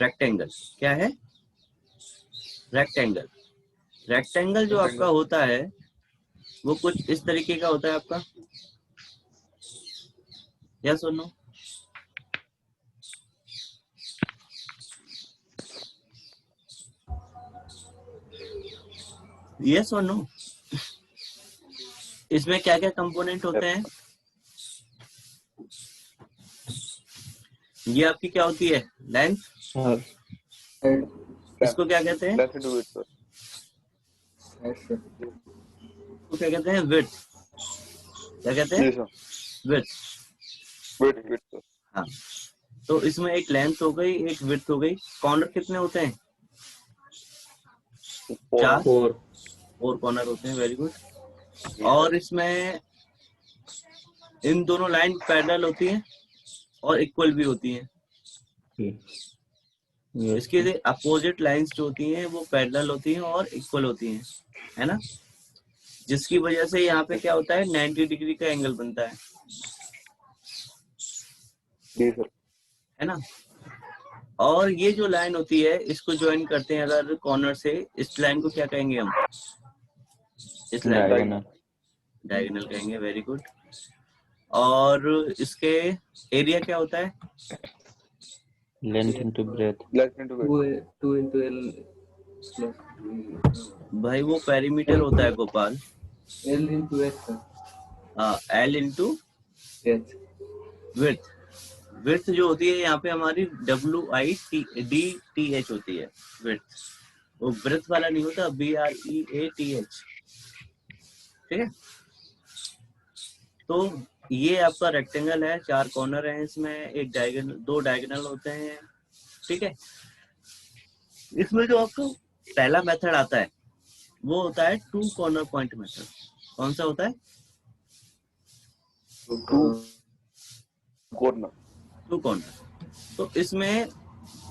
Rectangle क्या है? Rectangle. Rectangle जो आपका होता है वो कुछ इस तरीके का होता है आपका, या सुनो? ये सुनो, इसमें क्या क्या कंपोनेंट होते हैं? ये आपकी क्या होती है? लेंथ। इसको क्या कहते हैं? इसको क्या कहते हैं? विड्थ। क्या कहते हैं? विड्थ। हाँ, तो इसमें एक लेंथ हो गई, एक विड्थ हो गई। कॉर्नर कितने होते हैं? 4 कॉर्नर होते हैं। Very good. और इसमें इन दोनों लाइन पैरेलल होती हैं और इक्वल भी होती हैं। इसके अपोजिट लाइंस जो होती हैं वो पैरेलल होती हैं और इक्वल होती हैं, है ना? जिसकी वजह से यहाँ पे क्या होता है? 90 डिग्री का एंगल बनता है ना? और ये जो लाइन होती है इसको ज्वाइन करते हैं अगर कॉर्नर से, इस लाइन को क्या कहेंगे हम? इस लाइन डायगोनल कहेंगे। Very good. और इसके एरिया क्या होता है? Length into breadth. 2 into L plus भाई वो पेरीमीटर होता है गोपाल। L into H। हाँ, L into H। Width. Width जो होती है यहाँ पे हमारी WIDTH होती है विड्थ। वो ब्रेथ वाला नहीं होता, BREATH। ठीक है, तो ये आपका रेक्टेंगल है, 4 कॉर्नर हैं इसमें, एक डायगोनल, 2 डायगोनल होते हैं। ठीक है, इसमें जो आपको पहला मेथड आता है वो होता है 2 कॉर्नर पॉइंट मेथड। कौन सा होता है? 2 कॉर्नर। तो इसमें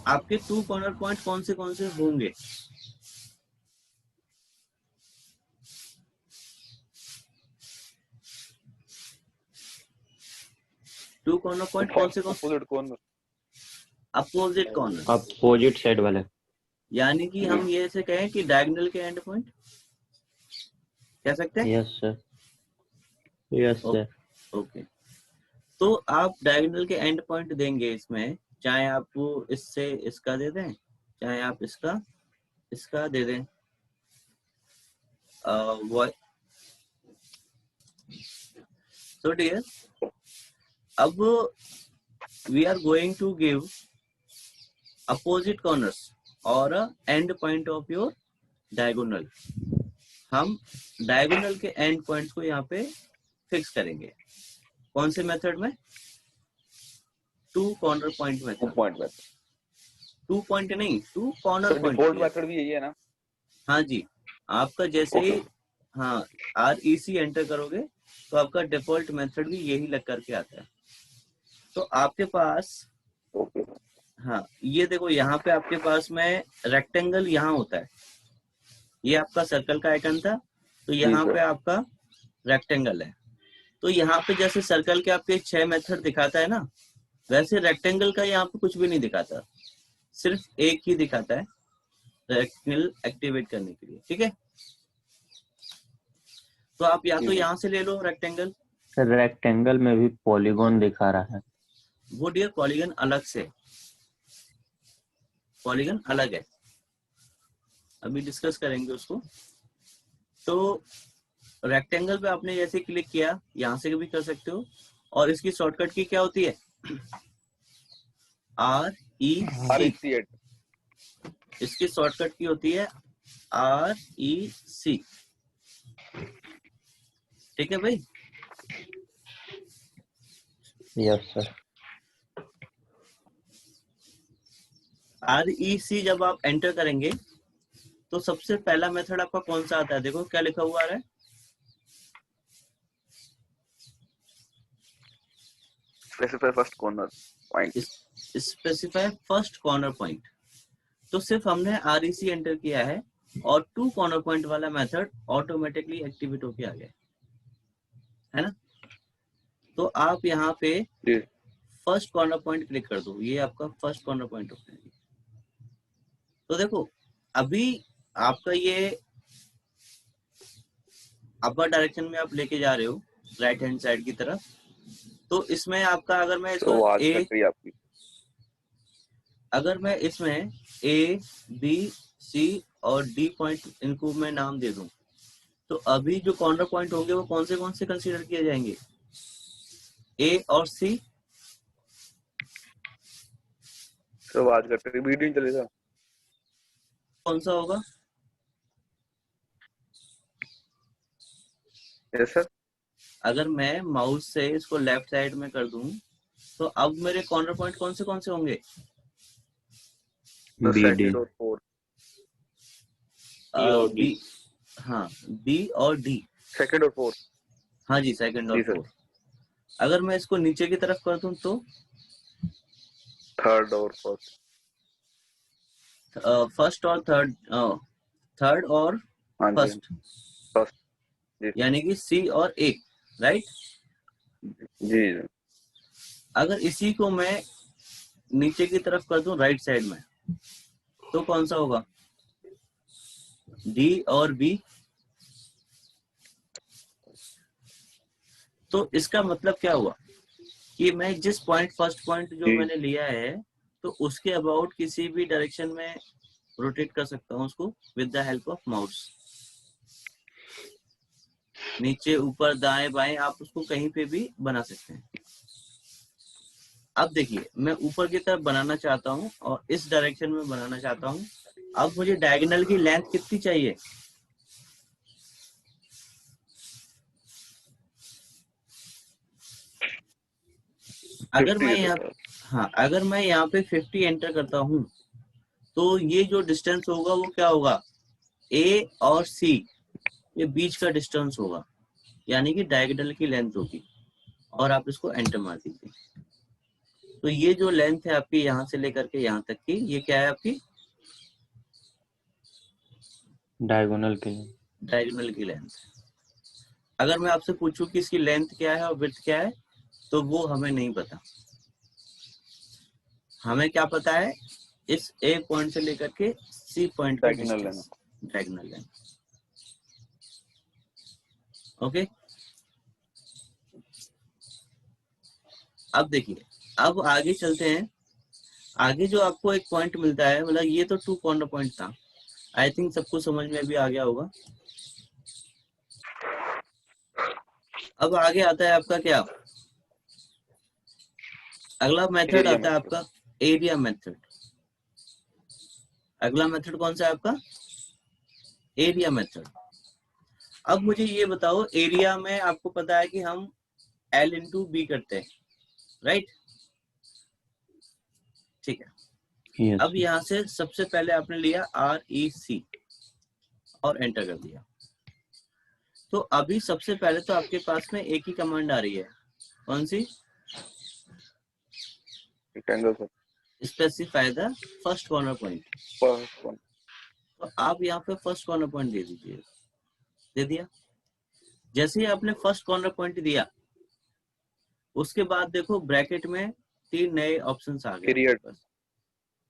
आपके 2 कॉर्नर पॉइंट कौन से होंगे? टू कॉर्नर पॉइंट कौन से? अपोजिट कॉर्नर, अपोजिट साइड वाले। यानी कि हम ये से कहें कि डायगोनल के एंड पॉइंट कह सकते हैं। Yes sir, yes sir. Okay, तो आप डायगोनल के एंड पॉइंट देंगे इसमें, चाहे आप इससे इसका दे दें, चाहे आप इसका दे दें। So dear, अब we are going to give opposite corners or end point of your diagonal। हम डायगोनल के एंड पॉइंट्स को यहाँ पे फिक्स करेंगे। कौन से मेथड में? 2 कॉर्नर पॉइंट मेथड। 2 पॉइंट नहीं, 2 कॉर्नर पॉइंट मेथड भी यही है ना? हाँ जी, आपका जैसे ही हाँ REC एंटर करोगे तो आपका डिफॉल्ट मेथड भी यही लग करके आता है। तो आपके पास हाँ, ये देखो यहाँ पे आपके पास में रेक्टेंगल यहाँ होता है, ये आपका सर्कल का आइकन था, तो यहाँ पे आपका रेक्टेंगल है। तो यहाँ पे जैसे सर्कल के आपके 6 मेथड दिखाता है ना, वैसे रेक्टेंगल का यहाँ पे कुछ भी नहीं दिखाता, सिर्फ एक ही दिखाता है रेक्टेंगल एक्टिवेट करने के लिए। ठीक है, तो आप या तो यहाँ से ले लो रेक्टेंगल। रेक्टेंगल में भी पॉलीगॉन दिखा रहा है। वो डियर पॉलीगन अलग से, पॉलीगन अलग है, अभी डिस्कस करेंगे उसको। तो रेक्टेंगल पे आपने जैसे क्लिक किया, यहाँ से भी कर सकते हो, और इसकी शॉर्टकट की क्या होती है? REC। इसकी शॉर्टकट की होती है REC। ठीक है भाई? Yes sir. REC जब आप एंटर करेंगे तो सबसे पहला मेथड आपका कौन सा आता है? देखो क्या लिखा हुआ आ रहा है, specify first corner point. Specify first corner point. तो सिर्फ हमने REC एंटर किया है और 2 कॉर्नर पॉइंट वाला मेथड ऑटोमेटिकली एक्टिवेट होके आ गया है ना? तो आप यहाँ पे फर्स्ट कॉर्नर पॉइंट क्लिक कर दो, ये आपका फर्स्ट कॉर्नर पॉइंट होता है। तो देखो अभी आपका ये अपर डायरेक्शन में आप लेके जा रहे हो राइट हैंड साइड की तरफ, तो इसमें आपका अगर मैं इसको तो आवाज ए, कट रही है आपकी। अगर मैं इसमें ए बी सी और डी पॉइंट इनको मैं नाम दे दूं, तो अभी जो कॉर्नर पॉइंट होंगे वो कौन से कंसीडर किए जाएंगे? ए और सी। तो आवाज कट रही, वीडियो चलेगा। कौन सा होगा? Yes sir. अगर मैं माउस से इसको लेफ्ट साइड में कर दूं, तो अब मेरे कॉर्नर पॉइंट कौन से होंगे? B D. सेकंड और फोर्थ। बी, हाँ बी और डी। सेकंड और फोर्थ। हाँ जी, सेकंड और जी सर। फोर्थ। अगर मैं इसको नीचे की तरफ कर दूं तो थर्ड और फोर्थ। फर्स्ट और थर्ड, थर्ड और हाँ जी। First, first. जी यानी कि सी और ए, राइट। जी। अगर इसी को मैं नीचे की तरफ कर दूं राइट साइड में, तो कौन सा होगा? डी और बी। तो इसका मतलब क्या हुआ कि मैं जिस पॉइंट, फर्स्ट पॉइंट जो जी। मैंने लिया है, तो उसके अबाउट किसी भी डायरेक्शन में रोटेट कर सकता हूँ उसको with the help of mouse. नीचे ऊपर दाएं बाएं आप उसको कहीं पे भी बना सकते हैं। अब देखिए मैं ऊपर की तरफ बनाना चाहता हूँ और इस डायरेक्शन में बनाना चाहता हूँ। अब मुझे डायगोनल की लेंथ कितनी चाहिए? अगर मैं यहाँ, हाँ अगर मैं यहाँ पे 50 एंटर करता हूँ, तो ये जो डिस्टेंस होगा वो क्या होगा? ए और सी ये बीच का डिस्टेंस होगा, यानी कि डायगोनल की लेंथ होगी। और आप इसको एंटर मार दीजिए। तो ये जो लेंथ है आपकी यहाँ से लेकर के यहाँ तक की, ये क्या है आपकी? डायगोनल की लेंथ। डायगोनल की लेंथ। अगर मैं आपसे पूछूं कि इसकी लेंथ क्या है और विड्थ क्या है, तो वो हमें नहीं पता। हमें क्या पता है? इस ए पॉइंट से लेकर के सी पॉइंट का diagonal distance, diagonal length. Okay, अब देखिए, अब आगे चलते हैं। आगे जो आपको एक पॉइंट मिलता है, मतलब ये तो 2 कॉर्नर पॉइंट था, आई थिंक सबको समझ में भी आ गया होगा। अब आगे आता है आपका क्या? अगला मेथड आता है आपका एरिया मेथड। अगला मेथड कौन सा है आपका? Area method. अब मुझे ये बताओ, एरिया में आपको पता है कि हम L इंटू बी करते हैं, राइट? ठीक है। Yes, अब यहाँ से सबसे पहले आपने लिया REC और एंटर कर दिया। तो अभी सबसे पहले तो आपके पास में एक ही कमांड आ रही है, कौन सी? Specify the first corner point. तो आप यहाँ पे फर्स्ट कॉर्नर पॉइंट दे दीजिए। दे दिया। जैसे ही आपने फर्स्ट कॉर्नर पॉइंट दिया, उसके बाद देखो ब्रैकेट में 3 नए ऑप्शंस आ गए। एरिया,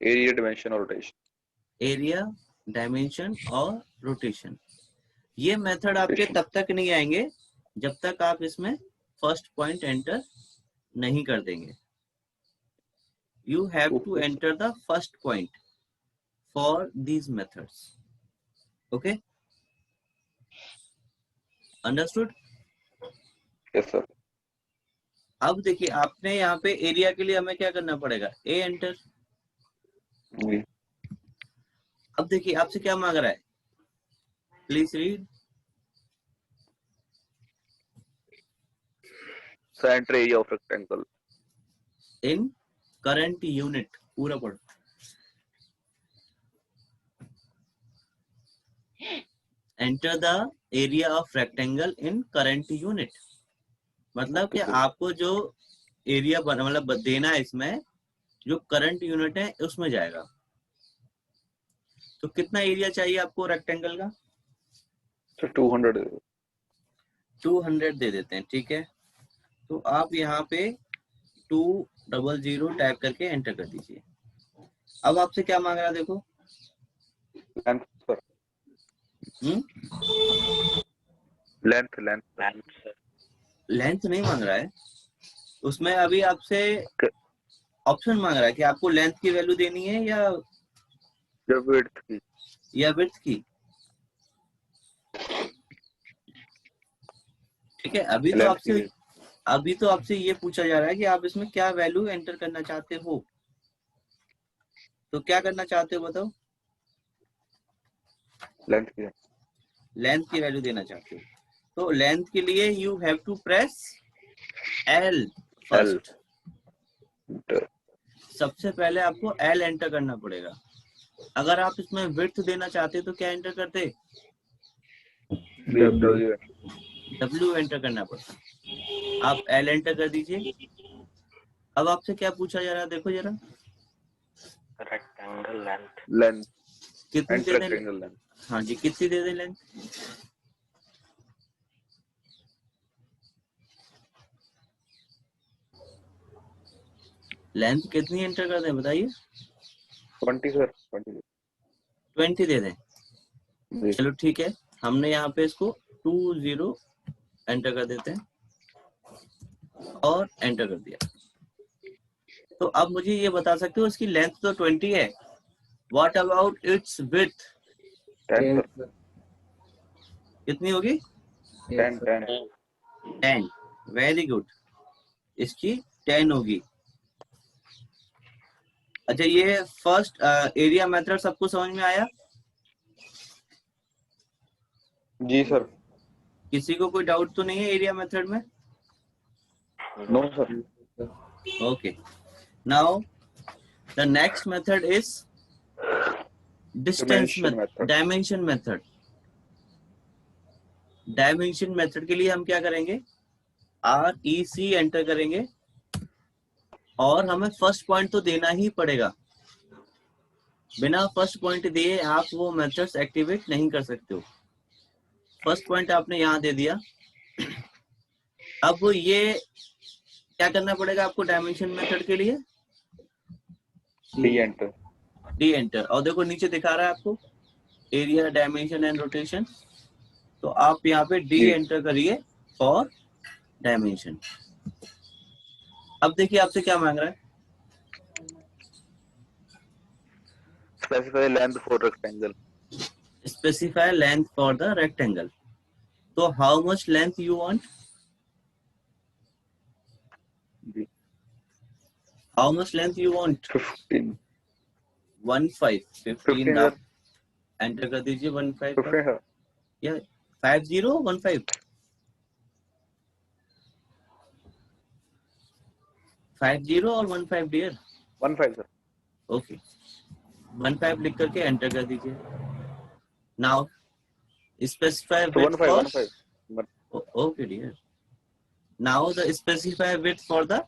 डायमेंशन और रोटेशन। एरिया, डायमेंशन और रोटेशन। ये मेथड आपके तब तक नहीं आएंगे जब तक आप इसमें फर्स्ट पॉइंट एंटर नहीं कर देंगे। You have to enter the first point for these methods. Okay, understood? Yes sir. अब देखिए, आपने यहाँ पे एरिया के लिए हमें क्या करना पड़ेगा? ए एंटर। जी। अब देखिए आपसे क्या मांग रहा है, please read. Centre area of rectangle in current unit. पूरा पढ़ो। Enter the area of rectangle in current unit. मतलब कि आपको जो एरिया मतलब देना है, इसमें जो करंट यूनिट है उसमें जाएगा। तो कितना एरिया चाहिए आपको रेक्टेंगल का? तो 200 200 दे देते हैं, ठीक है। तो आप यहाँ पे 200 टाइप करके एंटर कर दीजिए। अब आपसे क्या मांग रहा है देखो, Length, sir. Length. लेंथ नहीं मांग रहा है, उसमें अभी आपसे ऑप्शन मांग रहा है कि आपको लेंथ की वैल्यू देनी है या width की. विड्थ की। ठीक है, Length की. अभी तो आपसे ये पूछा जा रहा है कि आप इसमें क्या वैल्यू एंटर करना चाहते हो। तो क्या करना चाहते हो बताओ। Length की. लेंथ की वैल्यू देना चाहते हो, तो लेंथ के लिए you have to press L first. सबसे पहले आपको L एंटर करना पड़ेगा। अगर आप इसमें विड्थ देना चाहते तो क्या एंटर करते, W. W एंटर करना पड़ता। आप L एंटर कर दीजिए। अब आपसे क्या पूछा जा रहा है देखो जरा। Rectangle length. Length. कितनी And दे दें? rectangle length. हाँ जी, कितनी दे दें लेंथ? लेंथ कितनी एंटर कर दें बताइए। 20 sir. 20. 20 दे दें। जी. चलो ठीक है, हमने यहाँ पे इसको 20 एंटर कर देते हैं और एंटर कर दिया। तो अब मुझे ये बता सकते हो, इसकी लेंथ तो 20 है, what about it's width 10 sir. 10 कितनी होगी? 10. 10। वेरी गुड, इसकी 10 होगी। अच्छा, ये फर्स्ट एरिया मेथड सबको समझ में आया? जी sir. किसी को कोई डाउट तो नहीं है एरिया मेथड में? No sir. Okay. Now the next method is dimension method. Dimension method के लिए हम क्या करेंगे, REC एंटर करेंगे और हमें फर्स्ट पॉइंट तो देना ही पड़ेगा। बिना फर्स्ट पॉइंट दिए आप वो मेथड्स एक्टिवेट नहीं कर सकते हो। फर्स्ट पॉइंट आपने यहाँ दे दिया। अब ये क्या करना पड़ेगा आपको डायमेंशन मेथड के लिए? D enter. D enter. और देखो नीचे दिखा रहा है आपको एरिया, डायमेंशन एंड रोटेशन। तो आप यहाँ पे डी जी। एंटर करिए फॉर डायमेंशन। अब देखिए आपसे क्या मांग रहा है, Specify length for rectangle. Specify length for the rectangle. तो how much length you want? जी. How much length you want? 15. 15 sir. आप एंटर कर दीजिए 15 15 पर। sir. या 5015 50 और 15 डियर। 15 sir. ओके, 15 लिख करके एंटर कर दीजिए। Now specify So width 15. For, okay dear. Now the specify width for the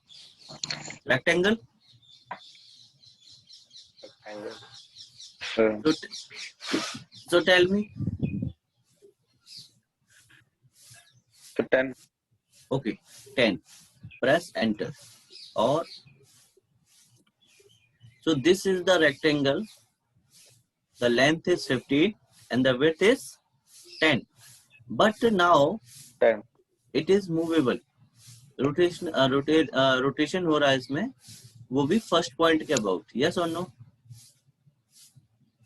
rectangle. So tell me. So 10. Okay, 10. Press enter. Or so this is the rectangle. The length is 15 and the width is 10. But now 10. it is movable. Rotation हो रहा है इसमें, वो भी first point के about. Yes और no?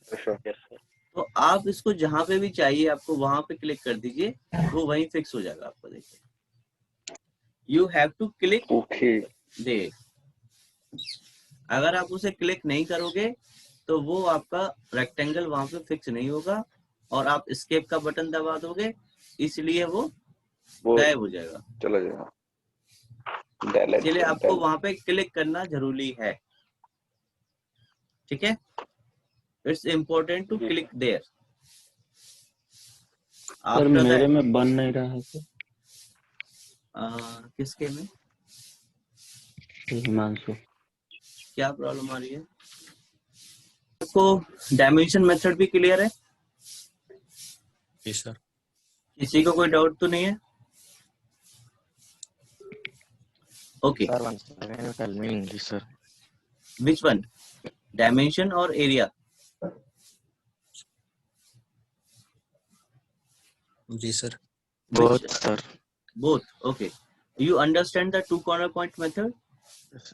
Sure. Yes sir. तो आप इसको जहां पे भी चाहिए आपको वहां पे क्लिक कर दीजिए, वो वहीं फिक्स हो जाएगा आपको। देखिए, you have to click Okay. दे। अगर आप उसे क्लिक नहीं करोगे तो वो आपका रेक्टेंगल वहां पे फिक्स नहीं होगा और आप एस्केप का बटन दबा दोगे, इसलिए वो वो गायब हो जाएगा। चला जाएगा। इसलिए आपको वहां पे क्लिक करना जरूरी है। ठीक है, it's important to click there. Sir मेरे में बन नहीं रहा है सर। किसके में? हिमांशु। क्या प्रॉब्लम आ रही है आपको? डायमेंशन मेथड भी क्लियर है? जी सर। किसी को कोई डाउट तो नहीं है? Okay, Sir, once again, tell me English, sir. Which one, dimension और एरिया? जी sir. Both, Which sir. both? Okay. You understand the two corner point method? Yes,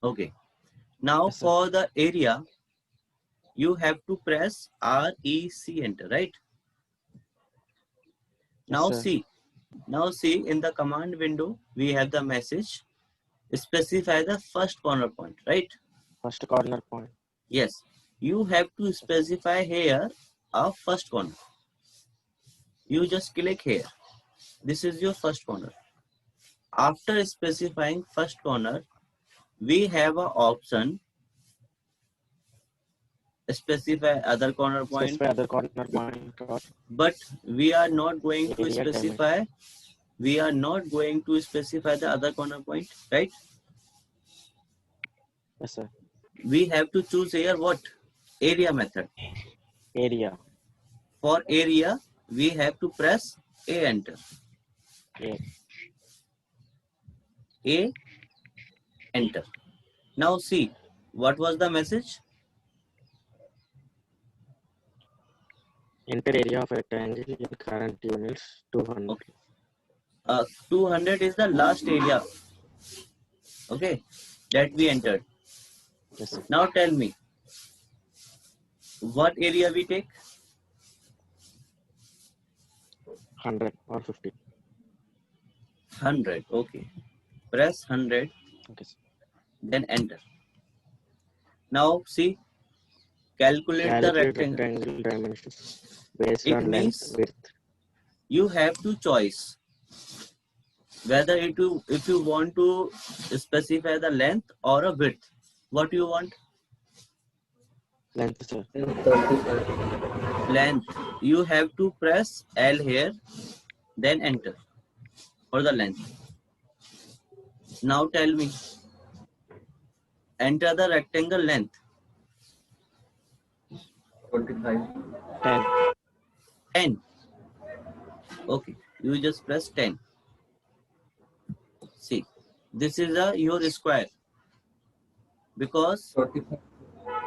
Okay. Now yes, sir. for the area, you have to press REC enter, right? Yes, Now sir. see in the command window, we have the message, specify the first corner point, right? First corner point. Yes, you have to specify here a first corner. You just click here. This is your first corner. After specifying first corner, we have an option, specify other corner point, Specify other corner point or but we are not going to area dimension. specify, the other corner point, right? Yes, sir. We have to choose here what? Area method. Area. For area, we have to press A enter. A. A enter. Now see, what was the message? Enter area of rectangle in current units 200. Okay. 200 is the last area, okay, that we entered. Yes, sir. Now tell me, what area we take? 100 or 50. 100. Okay. Press 100, Okay, sir. then enter. Now see, calculate the Calculate rectangle. rectangle dimensions based It on means length, width. you have to choice whether if you want to specify the length or a width. What you want? Length, sir. And 35. Length. You have to press L here, then enter for the length. Now tell me, enter the rectangle length. 25. 10. 10. Okay, you just press 10. See, this is your square because 45.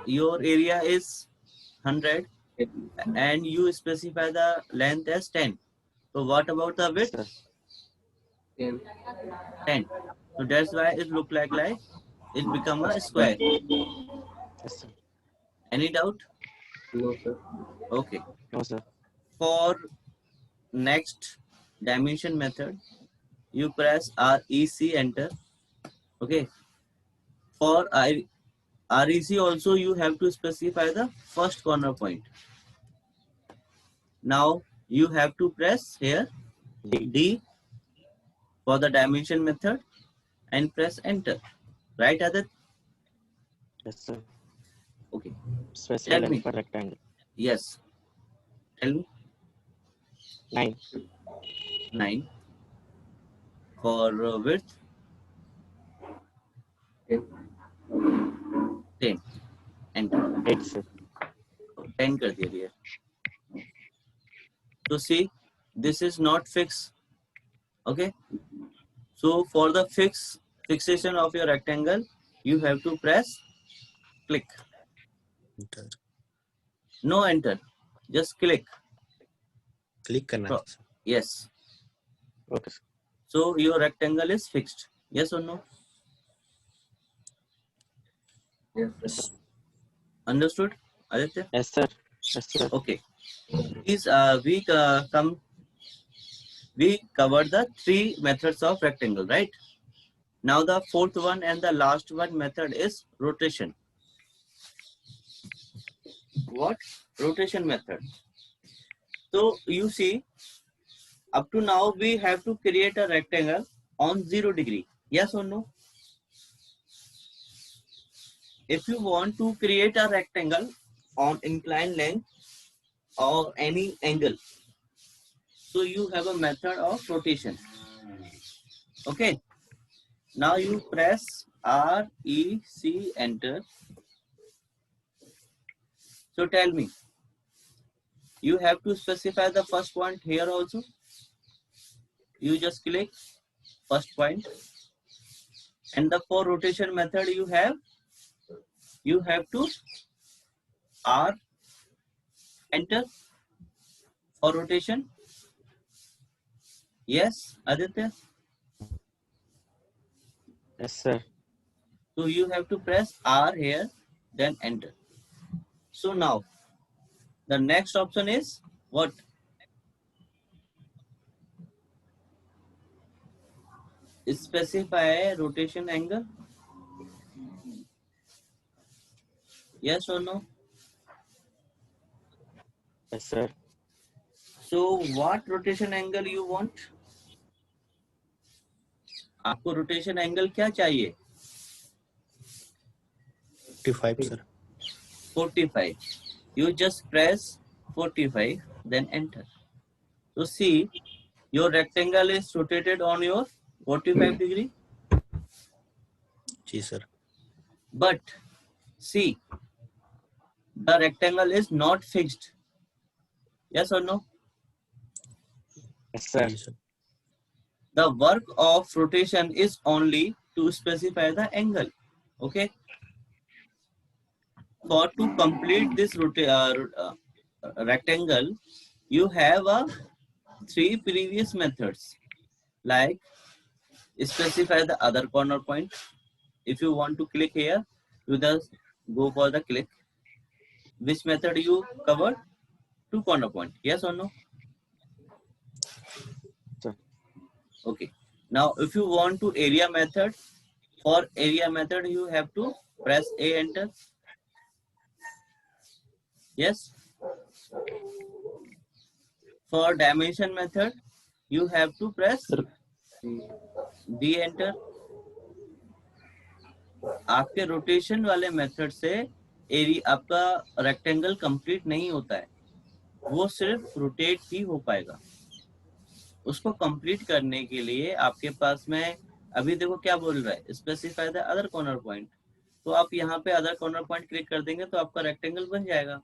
your area is 100 and you specify the length as 10. So what about the width? Sir. 10. 10. So that's why it look like it become a square. Yes, sir. Any doubt? No, sir. Okay. No, sir. For next dimension method, you press REC enter. Okay. For REC also you have to specify the first corner point. Now you have to press here D for the dimension method and press enter. Right, Adit? Yes, sir. Okay. Specify Tell me. length for rectangle. Yes. Tell me. 9. 9. For width, 10. 10. Enter. 8, sir. 10 कर दिया भैया. So see, this is not fixed. Okay. So for the fixation of your rectangle, you have to press click. Enter. No enter. Just click. Click करना है sir. Yes. Okay, sir. So your rectangle is fixed. Yes or no? Yes, sir. Understood, Aditya? Yes, sir. Yes, sir. Okay. These we covered the 3 methods of rectangle, right? Now the fourth one and the last one method is rotation. What? Rotation method. So you see, up to now we have to create a rectangle on 0 degree. Yes or no? If you want to create a rectangle on inclined length or any angle, so you have a method of rotation. Okay. Now you press REC enter. So tell me, you have to specify the first point here also. You just click first point, and the for rotation method you have to R enter for rotation? Yes, Aditya. Yes, sir. So you have to press R here, then enter. So now the next option is what? Specify rotation angle. Yes or no? Yes, sir. So what rotation angle you want? आपको rotation angle क्या चाहिए? 55 sir. 45. You just press 45, then enter. So see, your rectangle is rotated on your 45 degree. जी sir. But see, the rectangle is not fixed. Yes or no? Yes, sir. जी sir. The work of rotation is only to specify the angle. Okay. For to complete this rectangle, you have three previous methods, like specify the other corner point. If you want to click here, you just go for the click. Which method you covered? Two corner point. Yes or no? Sir. Okay. Now, if you want to area method, for area method you have to press A, enter. Yes. For dimension method, you have to press Sir, B, enter. आपके rotation वाले method से area आपका rectangle complete नहीं होता है, वो सिर्फ rotate ही हो पाएगा। उसको कंप्लीट करने के लिए आपके पास में अभी देखो क्या बोल रहा है, specify the other corner point. तो आप यहाँ पे अदर कॉर्नर पॉइंट क्लिक कर देंगे तो आपका रेक्टेंगल बन जाएगा।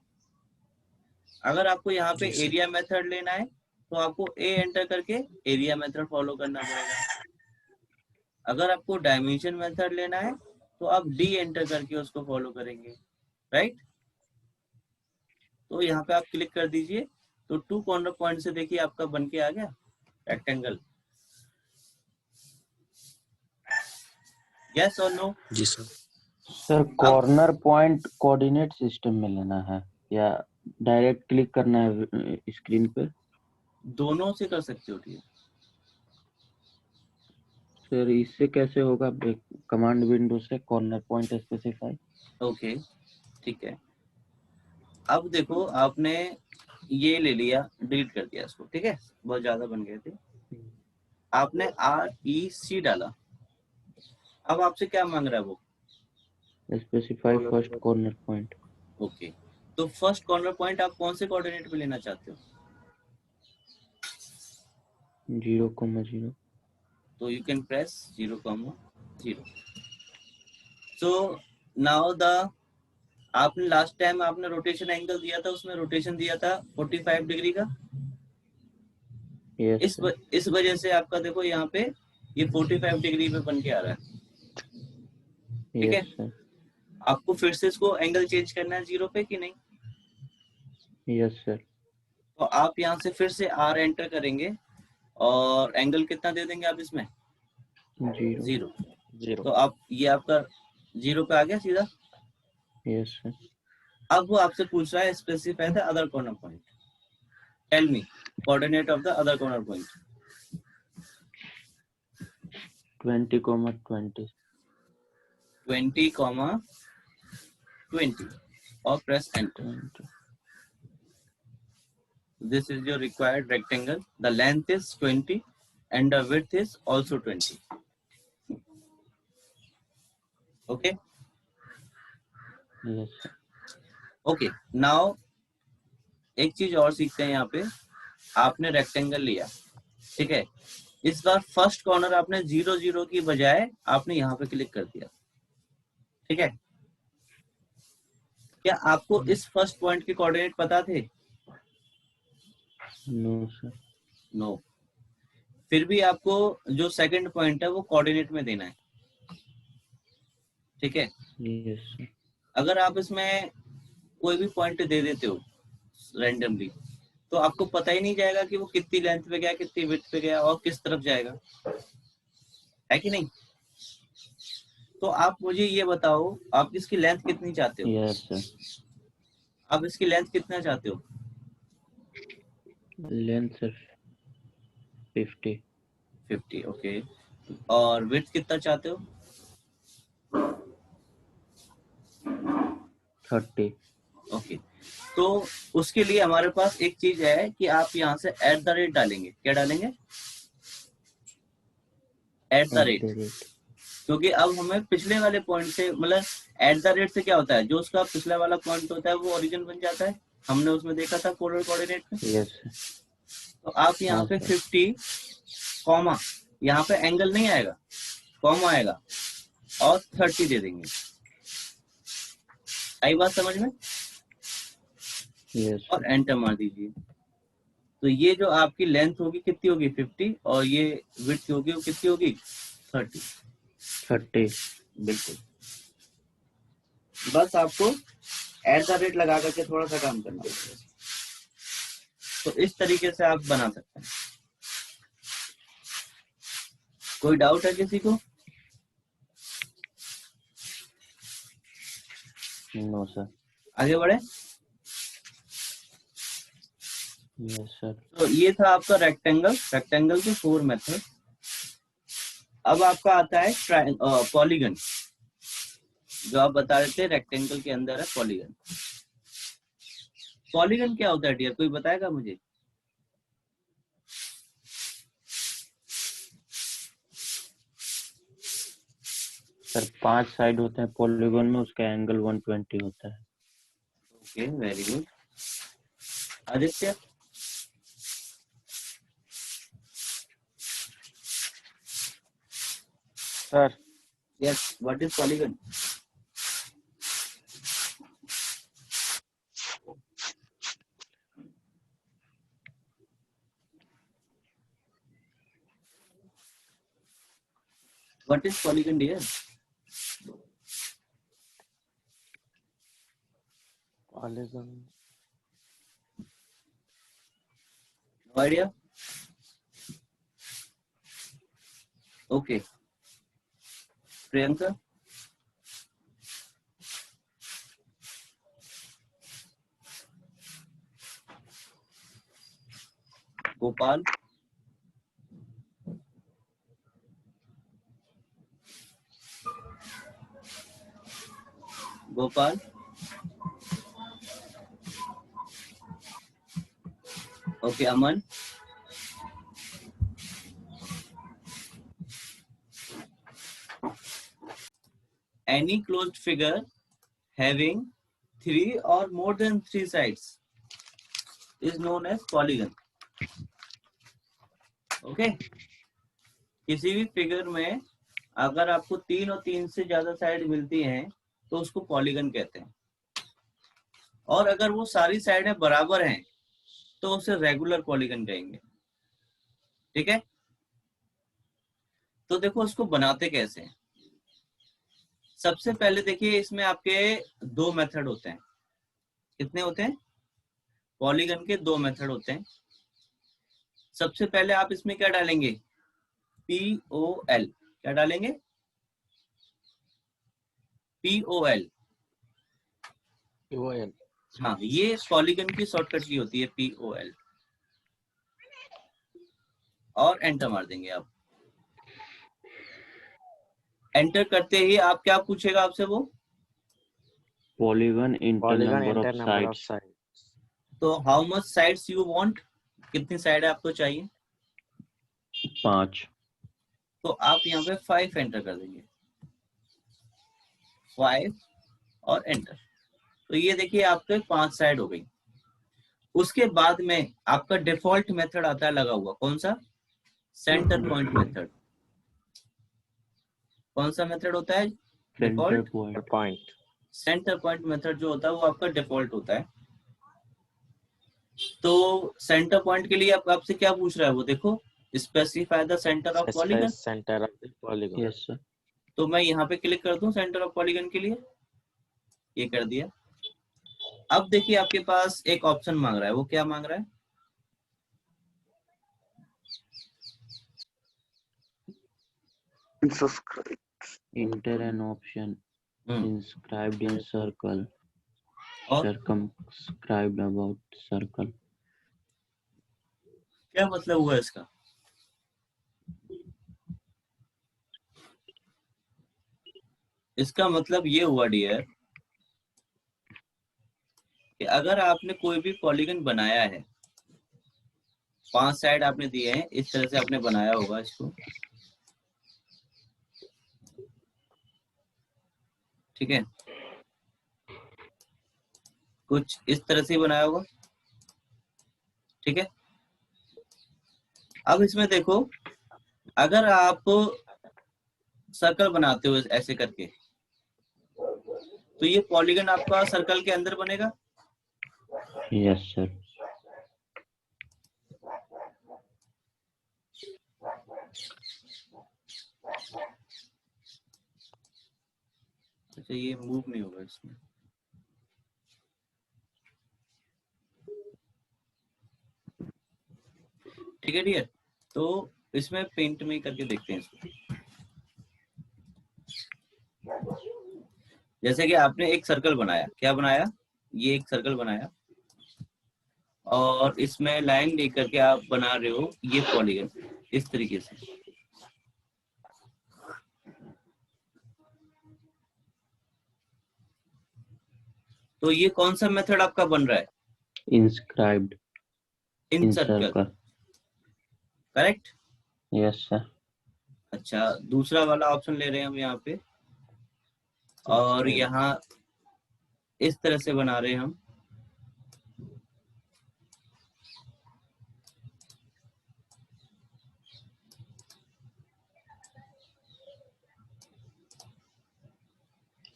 अगर आपको यहाँ पे जी, सर। एरिया मेथड लेना है तो आपको ए एंटर करके एरिया मेथड फॉलो करना पड़ेगा। अगर आपको डायमेंशन मेथड लेना है तो आप डी एंटर करके उसको फॉलो करेंगे, राइट। तो यहाँ पे आप क्लिक कर दीजिए तो टू कॉर्नर पॉइंट से देखिए आपका बन के आ गया रेक्टेंगल। यस और नो? जी sir. Sir corner point coordinate system में लेना है या डायरेक्ट क्लिक करना है स्क्रीन पे? दोनों से कर सकते हो। ठीक सर इससे कैसे होगा? कमांड विंडो से कॉर्नर पॉइंट स्पेसिफाई। ओके, ठीक है। अब देखो आपने ये ले लिया, डिलीट कर दिया इसको, ठीक है, बहुत ज्यादा बन गए थे। आपने REC डाला, अब आपसे क्या मांग रहा है वो? Specify first corner point. Okay, तो फर्स्ट कॉर्नर पॉइंट आप कौन से कोऑर्डिनेट पे लेना चाहते हो? 0,0। तो you can press 0,0। So now the आपने लास्ट टाइम आपने रोटेशन एंगल दिया था, उसमें रोटेशन दिया था 45 डिग्री का। यस इस वजह से आपका देखो यहाँ पे ये 45 डिग्री पे बन के आ रहा है, ठीक है। सर। आपको फिर से इसको एंगल चेंज करना है 0 पे कि नहीं? Yes sir. तो आप यहाँ से फिर से R एंटर करेंगे और एंगल कितना दे देंगे आप इसमें? 0। 0। तो आप ये आपका 0 पे आ गया सीधा। Yes sir. अब वो आपसे पूछ रहा है specify the other corner point, tell me coordinate of the other corner point. 20,20। 20,20 और press enter. This is your required rectangle. The length is 20 and the width is also 20. Okay. Yes sir. Okay. Now एक चीज और सीखते हैं यहाँ पे। आपने rectangle लिया, ठीक है, इस बार फर्स्ट कॉर्नर आपने 0, 0 की बजाय आपने यहाँ पे क्लिक कर दिया, ठीक है। क्या आपको इस फर्स्ट पॉइंट के कोऑर्डिनेट पता थे? No sir. नो। फिर भी आपको जो सेकंड पॉइंट है वो कोऑर्डिनेट में देना है, ठीक है। Yes sir. अगर आप इसमें कोई भी पॉइंट दे देते हो रैंडमली तो आपको पता ही नहीं जाएगा कि वो कितनी लेंथ पे गया, कितनी विड्थ पे गया और किस तरफ जाएगा, है कि नहीं। तो आप मुझे ये बताओ, आप इसकी लेंथ कितनी चाहते हो? Yes sir. आप इसकी लेंथ कितना चाहते हो? Length sir 50। 50, ओके। और विड्थ कितना चाहते हो? 30। ओके। तो उसके लिए हमारे पास एक चीज है कि आप यहाँ से @ डालेंगे। क्या डालेंगे? @ क्योंकि अब हमें पिछले वाले पॉइंट से, मतलब @ से क्या होता है, जो उसका पिछला वाला पॉइंट होता है वो ओरिजिन बन जाता है। हमने उसमें देखा था पोलर कोऑर्डिनेट में। यस। तो आप यहाँ हाँ पे सर। 50 कॉमा, यहाँ पे एंगल नहीं आएगा, कॉमा आएगा और 30 दे देंगे। आई बात समझ में? यस और एंटर मार दीजिए। तो ये जो आपकी लेंथ होगी कितनी होगी? 50, और ये विड्थ होगी वो कितनी होगी? 30। 30। बिल्कुल। बस आपको @ लगा करके थोड़ा सा काम करना होगा। तो इस तरीके से आप बना सकते हैं। कोई डाउट है किसी को? No sir. आगे बढ़े। Yes sir. तो ये था आपका रेक्टेंगल। रेक्टेंगल के 4 मेथड। अब आपका आता है पॉलीगन, जो आप बता रहे थे रेक्टेंगल के अंदर है पॉलीगन। पॉलीगन क्या होता है डियर, कोई बताएगा मुझे? सर 5 साइड होते हैं पॉलीगन में, उसका एंगल 120 होता है। Okay, very good. Aditya? Sir yes, what is polygon? What is polygon dear? Polygon no idea? Okay, Priyanka? Gopal? Gopal? Okay, Aman? Any closed figure having 3 or more than 3 sides is known as polygon. Okay. किसी भी figure में अगर आपको 3 और 3 से ज्यादा side मिलती हैं तो उसको पॉलीगन कहते हैं। और अगर वो सारी साइडें बराबर हैं तो उसे रेगुलर पॉलीगन कहेंगे। ठीक है। तो देखो उसको बनाते कैसे हैं। सबसे पहले देखिए, इसमें आपके 2 मेथड होते हैं। कितने होते हैं? पॉलीगन के 2 मेथड होते हैं। सबसे पहले आप इसमें क्या डालेंगे? POL। क्या डालेंगे? POL। POL। हाँ, ये पॉलीगन की शॉर्टकट की होती है POL। और एंटर मार देंगे आप। एंटर करते ही आप क्या पूछेगा आपसे वो? Polygon enter number of sides. तो how much sides you want? कितनी साइड आपको चाहिए? 5। तो आप यहाँ पे 5 एंटर कर देंगे। 5 और एंटर। तो ये देखिए आपके 5 साइड हो गई। उसके बाद में आपका डिफॉल्ट मेथड आता है लगा हुआ। कौन सा? Centre point method. कौन सा मेथड होता है? Centre default point. Centre point method जो होता है वो आपका डिफॉल्ट होता है। तो सेंटर पॉइंट के लिए आपसे क्या पूछ रहा है वो देखो, specify the centre of polygon. Centre of the polygon. Yes sir. तो मैं यहाँ पे क्लिक कर दूं सेंटर ऑफ पॉलीगन के लिए। ये कर दिया। अब देखिए आपके पास एक ऑप्शन मांग रहा है। वो क्या मांग रहा है? Subscribe. enter an option inscribed in circle, और circumscribed about circle. क्या मतलब हुआ इसका? इसका मतलब ये हुआ डियर कि अगर आपने कोई भी पॉलीगन बनाया है, 5 साइड आपने दिए हैं, इस तरह से आपने बनाया होगा इसको, ठीक है, कुछ इस तरह से बनाया होगा, ठीक है। अब इसमें देखो, अगर आप सर्कल बनाते हो ऐसे करके, तो ये पॉलीगन आपका सर्कल के अंदर बनेगा। Yes sir. अच्छा, ये मूव नहीं होगा इसमें। ठीक है डियर, तो इसमें पेंट में ही करके देखते हैं इसको। जैसे कि आपने एक सर्कल बनाया, क्या बनाया, ये एक सर्कल बनाया और इसमें लाइन लेकर के आप बना रहे हो ये पॉलीगन इस तरीके से। तो ये कौन सा मेथड आपका बन रहा है? Inscribed in in circle, circle. Correct. Yes sir. अच्छा, दूसरा वाला ऑप्शन ले रहे हैं हम यहाँ पे, और यहाँ इस तरह से बना रहे हैं हम।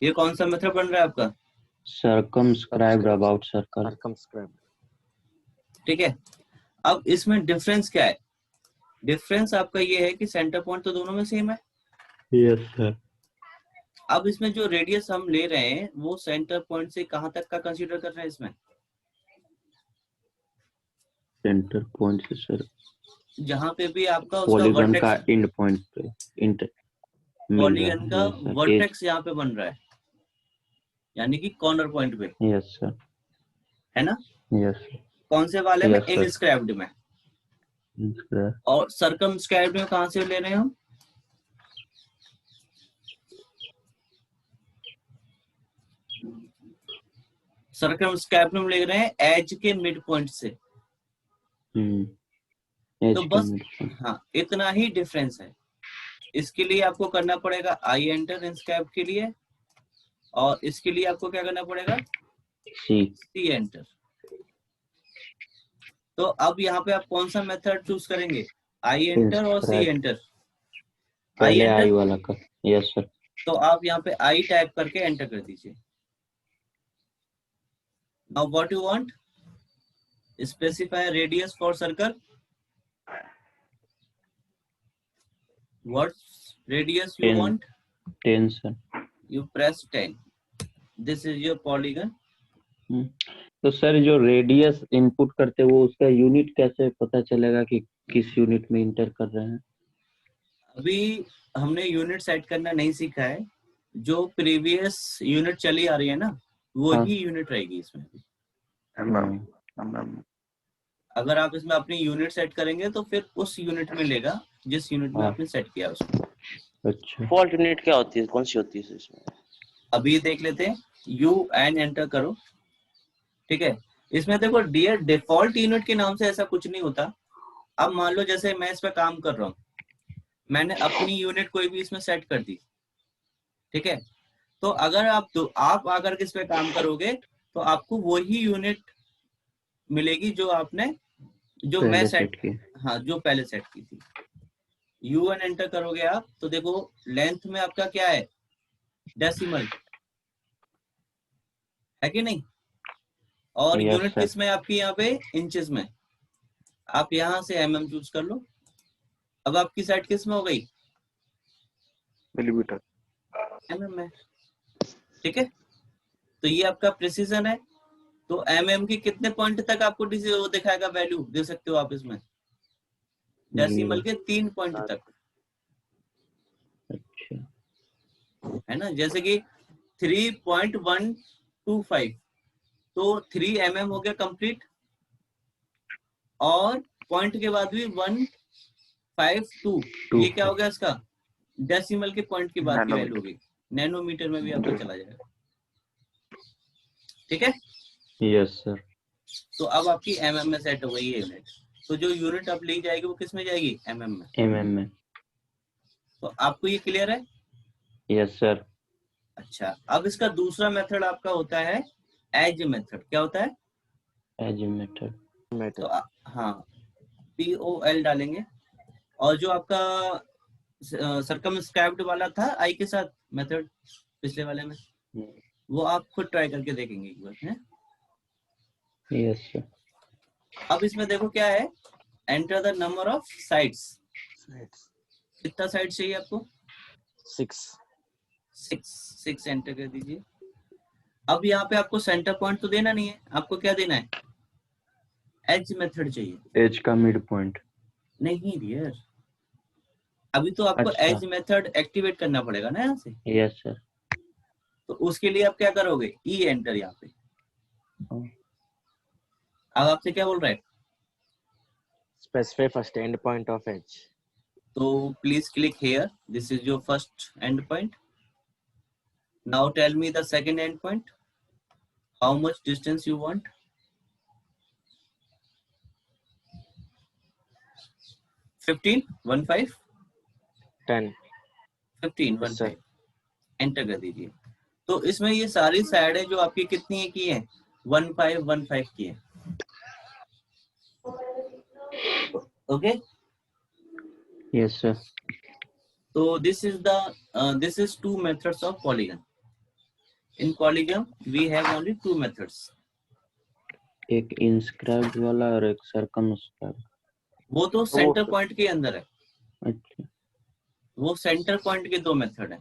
ये कौन सा मेथड बन रहा है आपका? Circumscribed about circle. Circumscribed. ठीक है। अब इसमें डिफरेंस क्या है? डिफरेंस आपका ये है कि सेंटर पॉइंट तो दोनों में सेम है। Yes sir. अब इसमें जो रेडियस हम ले रहे हैं वो सेंटर पॉइंट से कहां तक का कंसीडर कर रहे हैं इसमें? Center point से sir. जहां पे भी आपका उसका Polygon का वर्टेक्स, end point पे इंटर मिल पॉलीगन का रहा है। Yes sir. वर्टेक्स यहाँ पे बन रहा है, यानी कि कॉर्नर पॉइंट पे, Yes sir. है ना? Yes sir. कौन से वाले में? Yes, sir. इनस्क्राइब्ड में। Inscribed. और सर्कमस्क्राइब्ड में कहां से ले रहे हैं हम? सर्कमस्क्राइब्ड में ले रहे हैं एज के मिड पॉइंट से। Edge तो के बस midpoint. हाँ, इतना ही डिफरेंस है। इसके लिए आपको करना पड़ेगा आई एंटर इंस्क्राइब के लिए, और इसके लिए आपको क्या करना पड़ेगा? C. C enter. तो अब यहाँ पे आप कौन सा मेथड चूज करेंगे? आई एंटर और सी Inscribed. एंटर? आई पहले I एंटर। वाला का। Yes sir. तो आप यहाँ पे आई टाइप करके एंटर कर दीजिए। Now what you want? Specify radius for circle. What radius you 10. Want? 10 sir. You press 10. This is your polygon. तो सर जो रेडियस इनपुट करते हैं वो उसका यूनिट कैसे पता चलेगा कि किस यूनिट में इंटर कर रहे हैं? अभी हमने यूनिट सेट करना नहीं सीखा है, जो प्रीवियस यूनिट चली आ रही है ना, वो हाँ. ही यूनिट रहेगी इसमें। mm. अगर आप इसमें अपनी यूनिट सेट करेंगे तो फिर उस यूनिट में लेगा जिस यूनिट में हाँ. आपने सेट किया उसको। अच्छा. फॉल्ट यूनिट क्या होती है, कौन सी होती है इसमें? अभी देख लेते हैं। यू एन एंटर करो, ठीक है। इसमें देखो डियर, डिफॉल्ट यूनिट के नाम से ऐसा कुछ नहीं होता। अब मान लो जैसे मैं इस पे काम कर रहा हूँ, मैंने अपनी यूनिट कोई भी इसमें सेट कर दी, ठीक है। तो अगर आप अगर किस पे काम करोगे तो आपको वही यूनिट मिलेगी जो आपने, जो मैं सेट की, हाँ, जो पहले सेट की थी। यू एन एंटर करोगे आप तो देखो लेंथ में आपका क्या है? डेसिमल है कि नहीं? और Yes, यूनिट sir. किस में आपकी? यहाँ पे इंचेस में। आप यहाँ से एमएम चूज कर लो। अब आपकी साइड किस में हो गई? मिलीमीटर। एमएम में, ठीक है। तो ये आपका प्रिसीजन है। तो एमएम की कितने पॉइंट तक आपको वो दिखाएगा? वैल्यू दे सकते हो आप इसमें डेसिमल के 3 पॉइंट तक। अच्छा है ना। जैसे कि 3.125 तो 3 mm हो गया कंप्लीट, और पॉइंट के बाद भी 152 ये क्या हो गया इसका डेसिमल के पॉइंट के बाद की वैल्यू होगी, नैनोमीटर में भी आपका चला जाएगा। ठीक है, यस सर। तो अब आपकी mm में सेट हो गई है यूनिट। तो जो यूनिट आप ली जाएगी वो किस में जाएगी, mm में। mm में। तो आपको ये क्लियर है। Yes sir. अच्छा, अब इसका दूसरा मेथड आपका होता है एज मेथड। क्या होता है, एज मेथड। तो हाँ POL डालेंगे, और जो आपका सर्कमस्क्राइब्ड वाला था आई के साथ मेथड पिछले वाले में, वो आप खुद ट्राई करके देखेंगे एक बार है। Yes sir. अब इसमें देखो क्या है, enter the number of sides. कितना साइड चाहिए आपको, 6 एंटर कर दीजिए। अब यहाँ पे आपको सेंटर पॉइंट तो देना नहीं है, आपको क्या देना है, एज मेथड चाहिए। एज का मिड पॉइंट नहीं डियर, अभी तो आपको अच्छा। एज मेथड एक्टिवेट करना पड़ेगा ना यहाँ से। Yes sir. तो उसके लिए आप क्या करोगे, ई एंटर यहाँ पे। अब आपसे क्या बोल रहा है, specify first end point of edge. तो please click here, this is your first end point. Now tell me the second end point, how much distance you want. 15 15 10. 15 Yes, sir. 15 enter कर दीजिए। तो इसमें ये सारी साइडें जो आपकी कितनी है की है, 1515 की है। Okay, yes sir. तो this is 2 methods of polygon. In polygon we have only 2 methods. एक इंस्क्राइब्ड वाला और एक सर्कमस्क्राइब्ड। वो तो सेंटर पॉइंट के अंदर है, अच्छा। वो सेंटर पॉइंट के 2 मेथड है।